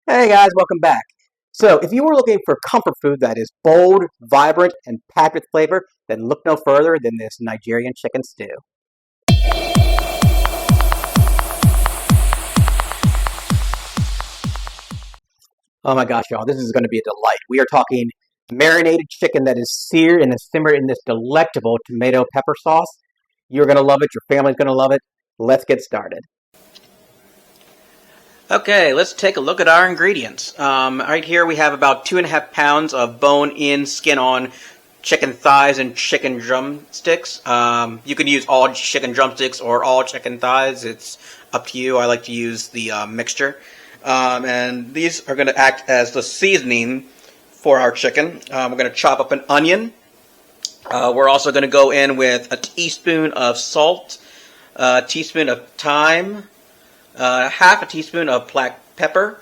Hey guys, welcome back. So, if you were looking for comfort food that is bold, vibrant, and packed with flavor, then look no further than this Nigerian chicken stew. Oh my gosh, y'all, this is going to be a delight. We are talking marinated chicken that is seared and is simmered in this delectable tomato pepper sauce. You're going to love it, your family's going to love it. Let's get started. Okay, let's take a look at our ingredients. Right here we have about 2.5 pounds of bone-in, skin-on chicken thighs and chicken drumsticks. You can use all chicken drumsticks or all chicken thighs. It's up to you. I like to use the mixture. And these are going to act as the seasoning for our chicken. We're going to chop up an onion. We're also going to go in with a teaspoon of salt, a teaspoon of thyme, half a teaspoon of black pepper,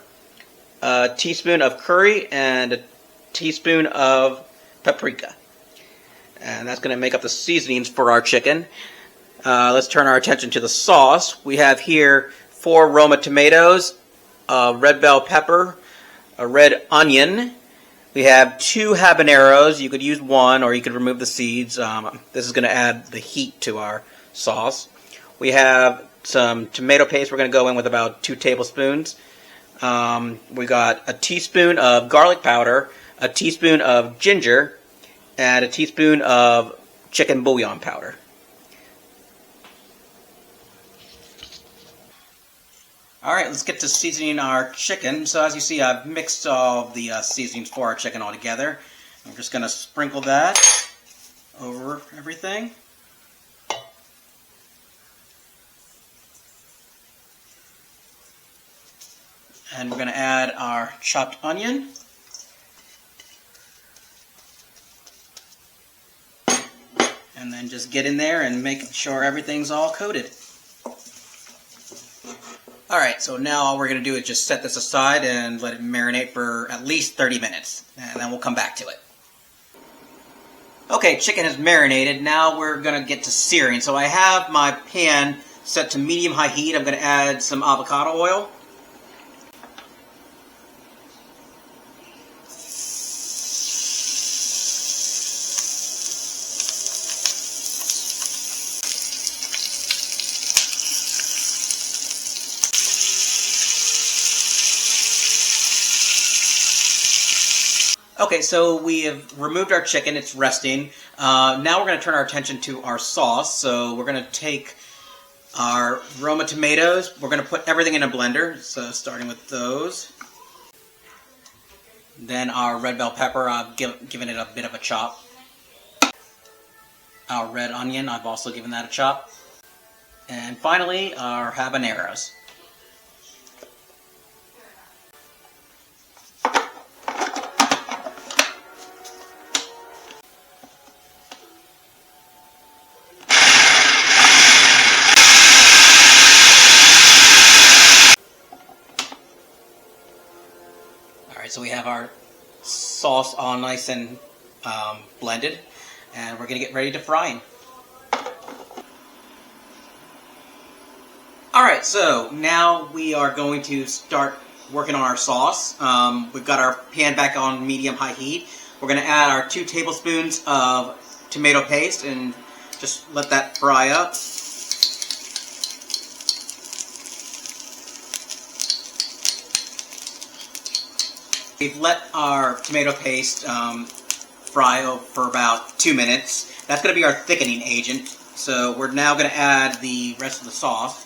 a teaspoon of curry, and a teaspoon of paprika. And that's going to make up the seasonings for our chicken. Let's turn our attention to the sauce. We have here 4 Roma tomatoes, a red bell pepper, a red onion. We have 2 habaneros. You could use 1 or you could remove the seeds. This is going to add the heat to our sauce. We have some tomato paste. We're going to go in with about 2 tablespoons. We got a teaspoon of garlic powder, a teaspoon of ginger, and a teaspoon of chicken bouillon powder. Alright, let's get to seasoning our chicken. So as you see, I've mixed all of the seasonings for our chicken all together. I'm just going to sprinkle that over everything. And we're going to add our chopped onion. And then just get in there and make sure everything's all coated. Alright, so now all we're going to do is just set this aside and let it marinate for at least 30 minutes. And then we'll come back to it. Okay, chicken is marinated. Now we're going to get to searing. So I have my pan set to medium-high heat. I'm going to add some avocado oil. Okay, so we have removed our chicken. It's resting. Now we're going to turn our attention to our sauce. So we're going to take our Roma tomatoes. We're going to put everything in a blender. So starting with those. Then our red bell pepper, I've given it a bit of a chop. Our red onion, I've also given that a chop. And finally, our habaneros. Alright, so we have our sauce all nice and blended, and we're going to get ready to fry. Alright, so now we are going to start working on our sauce. We've got our pan back on medium-high heat. We're going to add our 2 tablespoons of tomato paste and just let that fry up. We've let our tomato paste fry for about 2 minutes. That's going to be our thickening agent. So we're now going to add the rest of the sauce.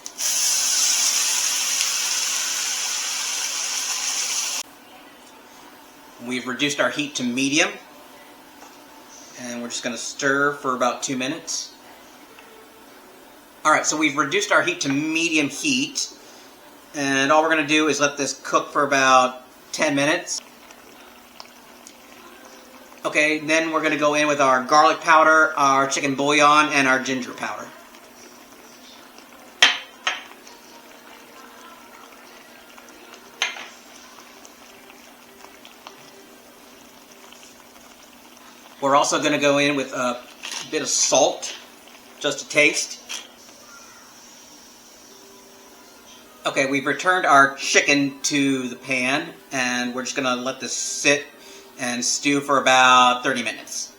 We've reduced our heat to medium. And we're just going to stir for about 2 minutes. Alright, so we've reduced our heat to medium heat. And all we're going to do is let this cook for about 10 minutes. Okay, then we're going to go in with our garlic powder, our chicken bouillon, and our ginger powder. We're also going to go in with a bit of salt, just to taste. Okay, we've returned our chicken to the pan, and we're just going to let this sit and stew for about 30 minutes.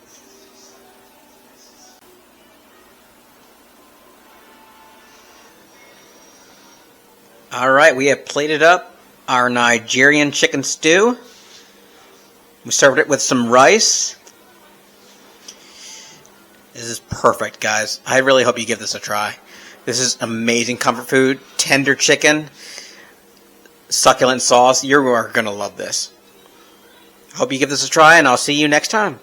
All right, we have plated up our Nigerian chicken stew. We served it with some rice. This is perfect, guys. I really hope you give this a try. This is amazing comfort food, tender chicken, succulent sauce. You are going to love this. Hope you give this a try, and I'll see you next time.